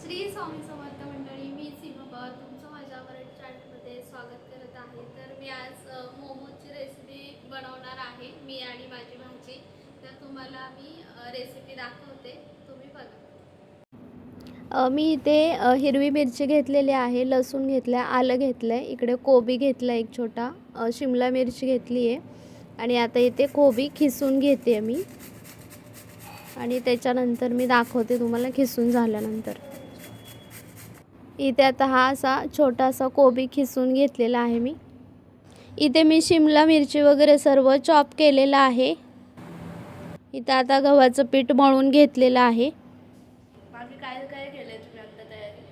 श्री स्वामी समर्थ मंडळी, मी सीमा तुमचं माझ्या मराठी चॅनलमध्ये स्वागत करत आहे. तर मी आज मोमोची रेसिपी बनवणार आहे, मी आणि माझी भाची. तर तुम्हाला मी रेसिपी दाखवते, तुम्ही बघा. मी इथे हिरवी मिरची घेतलेली आहे, लसूण घेतलं आहे, आलं घेतलं आहे, इकडे कोबी घेतला आहे, एक छोटा शिमला मिरची घेतली आहे आणि आता इथे कोबी खिसून घेते मी आणि त्याच्यानंतर मी दाखवते तुम्हाला खिसून झाल्यानंतर. इथे आता हा असा छोटासा कोबी खिसून घेतलेला आहे मी. इथे मी शिमला मिरची वगैरे सर्व चॉप केलेला आहे. इथे आता गव्हाचं पीठ मळून घेतलेलं आहे. बाकी काय काय केलंय तुम्ही आता तयारी?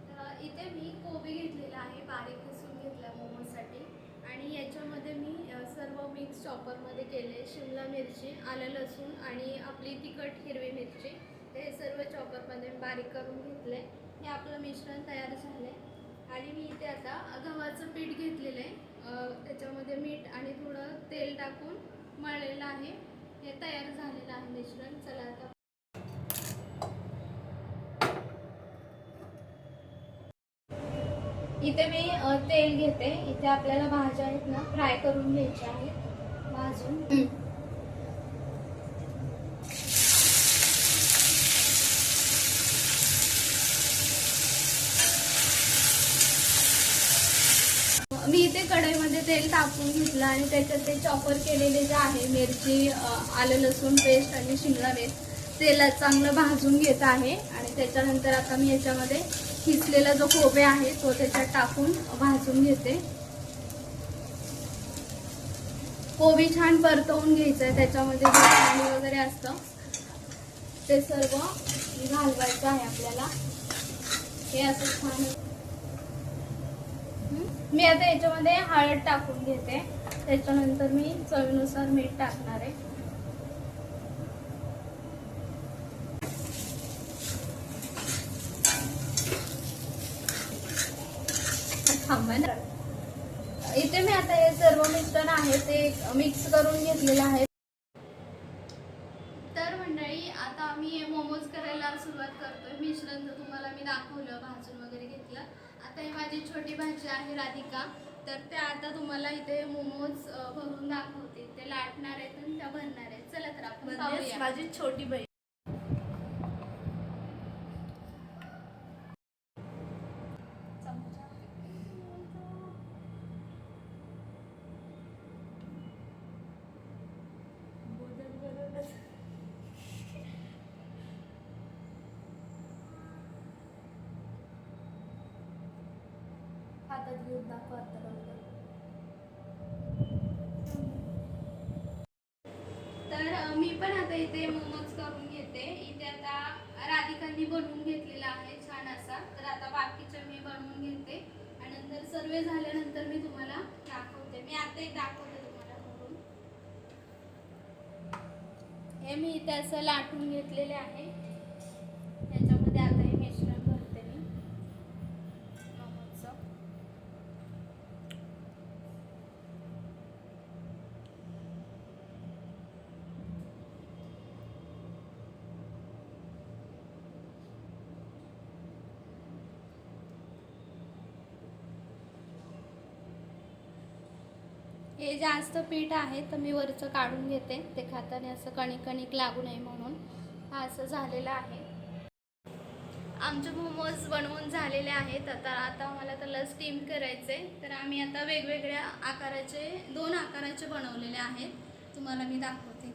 तर इथे मी कोबी घेतलेला आहे, बारीक खिसून घेतला मोमोसाठी. आणि याच्यामध्ये मी सर्व मिक्स चॉपरमध्ये केले. शिमला मिरची, आलं लसूण आणि आपली तिखट हिरवी मिरची हे सर्व चॉपरमध्ये बारीक करून घेतले. हे आपलं मिश्रण तयार झालं आहे. आणि मी इथे आता गव्हाचं पीठ घेतलेलं आहे, त्याच्यामध्ये मीठ आणि थोडं तेल टाकून मळलेलं आहे. हे तयार झालेलं आहे मिश्रण. चला आता इथे मी तेल घेते. इथे आपल्याला भाज्या आहेत ना फ्राय करून घ्यायच्या आहेत भाजून. मी इथे कढईमध्ये तेल टाकून घेतलं आणि त्याच्यात ते चॉपर केलेले जे आहे मिरची, आलं लसूण पेस्ट आणि शिमला मिर्च तेलात चांगलं भाजून घेत आहे. आणि त्याच्यानंतर आता मी याच्यामध्ये खिसलेला जो कोबी आहे तो त्याच्यात टाकून भाजून घेते. कोबी छान परतवून घ्यायचं आहे, त्याच्यामध्ये जे पाणी वगैरे असतं ते सर्व घालवायचं आहे आपल्याला. हे असं छान. मी आता याच्यामध्ये हळद टाकून घेते, त्याच्यानंतर मी चवीनुसार मीठ टाकणार आहे. इथे मी आता हे सर्व मिश्रण आहे ते मिक्स करून घेतलेलं आहे. तर मंडळी आता आम्ही मोमोज करायला सुरुवात करतोय. मिश्रण तर तुम्हाला मी दाखवलं, भाजून वगैरे घेतलं. आता ही माझी छोटी भाची आहे राधिका, तर त्या आता तुम्हाला इथे मोमोज भरून दाखवते. ते लाटणार आहेत आणि त्या भरणार आहेत. चला तर आपण पाहूया. माझी छोटी बहीण. हातात घेऊन दाखव आता बरोबर. तर मी पण आता इथे मोमोज करून घेते. इथे आता राधिकांनी बनवून घेतलेला आहे छान असा. तर आता बाकीचे मी बनवून घेते आणि नंतर सर्व झाल्यानंतर मी तुम्हाला दाखवते. मी आता एक दाखवते तुम्हाला करून. हे मी इथे असं लाटून घेतलेले आहे. त्याच्यामध्ये आता हे मिश्रण भरते मी मोमोजचं. हे जास्त पीठ आहे तर मी वरचं काढून घेते, ते खाताना असं कणिक कणिक लागू नये म्हणून. हा असं झालेला आहे. आमचे मोमोज बनवून झालेले आहेत. आता मला त्याला स्टीम करायचे. तर आम्ही आता वेगवेगळ्या आकाराचे 2 आकाराचे बनवलेले आहेत, तुम्हाला मी दाखवते.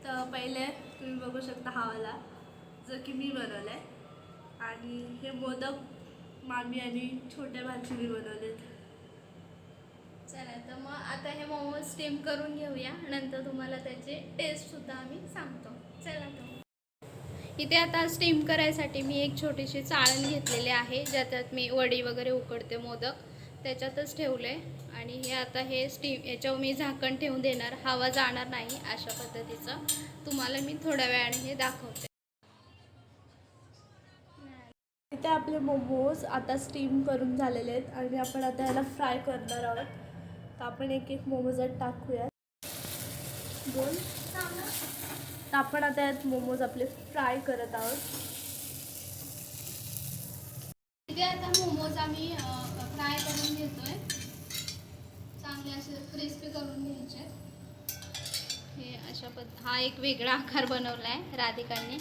तर पहिले तुम्ही बघू शकता हा वाला जो की मी बनवलाय. आणि हे मोदक मामी आणि छोट्या भाचीने बनवलेत. चला तर मग आता हे मोमोज स्टीम करून घेऊया, नंतर तुम्हाला त्याचे टेस्ट सुद्धा आम्ही सांगतो. चला तर इथे आता स्टीम करायसाठी मी एक छोटीशी चाळण घेतलेली आहे, ज्याच्यात मी वडी वगैरे उकडते मोदक, त्याच्यातच ठेवले. आणि हे आता हे स्टीम याच्यावर मी झाकण ठेवून देणार, हवा जाणार नाही अशा पद्धतीचं. तुम्हाला मी थोड्या वेळाने हे दाखवते. इथे आपले मोमोज आता स्टीम करून झालेले आहेत आणि आपण आता याला फ्राय करणार आहोत. तर आपण एक एक मोमोजात टाकूयात. बोल. तर आपण आता यात मोमोज आपले फ्राय करत आहोत. आता मोमोज आम्ही फ्राय करून घेतोय. चांगले असे क्रिस्पी करून घ्यायचे. हे अशा हा एक वेगळा आकार बनवला आहे राधिकांनी.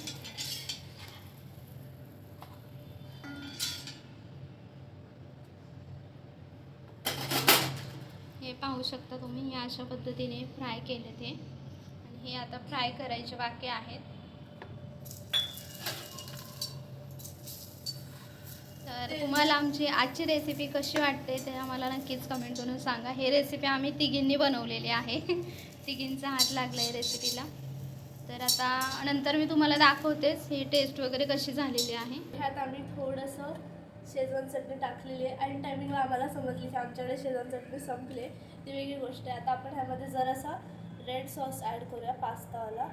हे पाहू शकता तुम्ही, हे अशा पद्धतीने फ्राय केले ते आणि हे आता फ्राय करायचे बाकी आहेत. तर तुम्हाला आमची आजची रेसिपी कशी वाटते ते आम्हाला नक्कीच कमेंट करून सांगा. हे रेसिपी आम्ही तिघींनी बनवलेली आहे. तिघींचा हात लागला आहे रेसिपीला. तर आता नंतर मी तुम्हाला दाखवतेच ही टेस्ट वगैरे कशी झालेली आहे. ह्यात आम्ही थोडंसं शेजवान चटणी टाकलेली आहे आणि टायमिंगला आम्हाला समजली की आमच्याकडे शेजवान चटणी संपले, ती वेगळी गोष्ट आहे. आता आपण ह्यामध्ये जरासा रेड सॉस ॲड करूया पास्तावाला.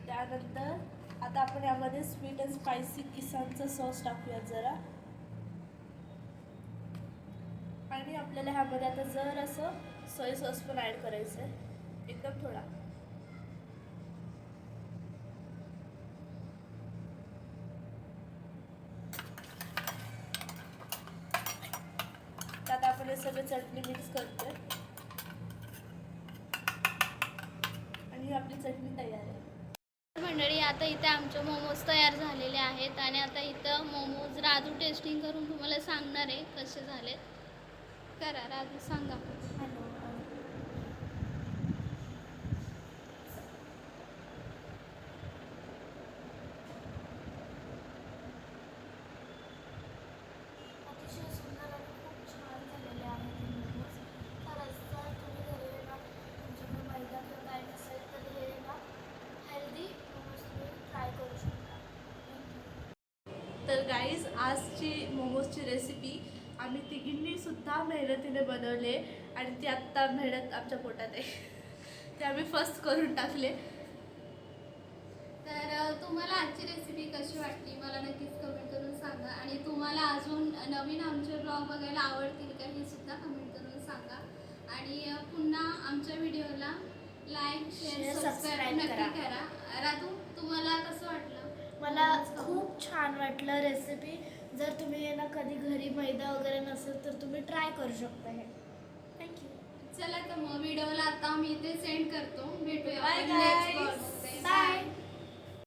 त्यानंतर आता आपण यामध्ये स्वीट अँड स्पायसी किसानचा सॉस टाकूयात जरा. आणि आपल्याला ह्यामध्ये आता जरासं सोय सॉस पण ॲड करायचं आहे, एकदम थोडा. त्यात आपण हे सगळं चटणी मिक्स करतोय आणि ही आपली चटणी तयार आहे. मंडळी, आता इथे आमचे मोमोज तयार झालेले आहेत आणि आता इथं मोमोज राजू टेस्टिंग करून तुम्हाला सांगणार आहे कसे झालेत. करा राजू, सांगा. अतिशय सुंदर आणि खूप छान झालेले आहेत हे मोमोज. खरंच जर तुम्ही घरी ना तुमच्याकडे मैदा किंवा काय नसेल तर हे ना हेल्दी मोमोज तुम्ही ट्राय करू शकता. तर गाईज, आजची मोमोजची रेसिपी आम्ही तिघींनी सुद्धा मेहनतीने बनवले आणि ती आत्ता मेहनत आमच्या पोटात आहे. ते आम्ही फर्स्ट करून टाकले. तर तुम्हाला आजची रेसिपी कशी वाटली मला नक्कीच कमेंट करून सांगा. आणि तुम्हाला अजून नवीन आमचे ब्लॉग बघायला आवडतील का हे सुद्धा कमेंट करून सांगा. आणि पुन्हा आमच्या व्हिडिओला लाईक शेअर सबस्क्राईब नक्की करा. राजू, तुम्हाला कसं वाटलं? मला खूप छान वाटलं रेसिपी. जर तुम्ही ना कधी घरी मैदा वगैरे नसेल तर तुम्ही ट्राय करू शकता हे. थँक्यू. चला तर मग व्हिडिओला आता मी इथे सेंड करतो. भेटूया Bye आपण next guys. vlog मध्ये. बाय.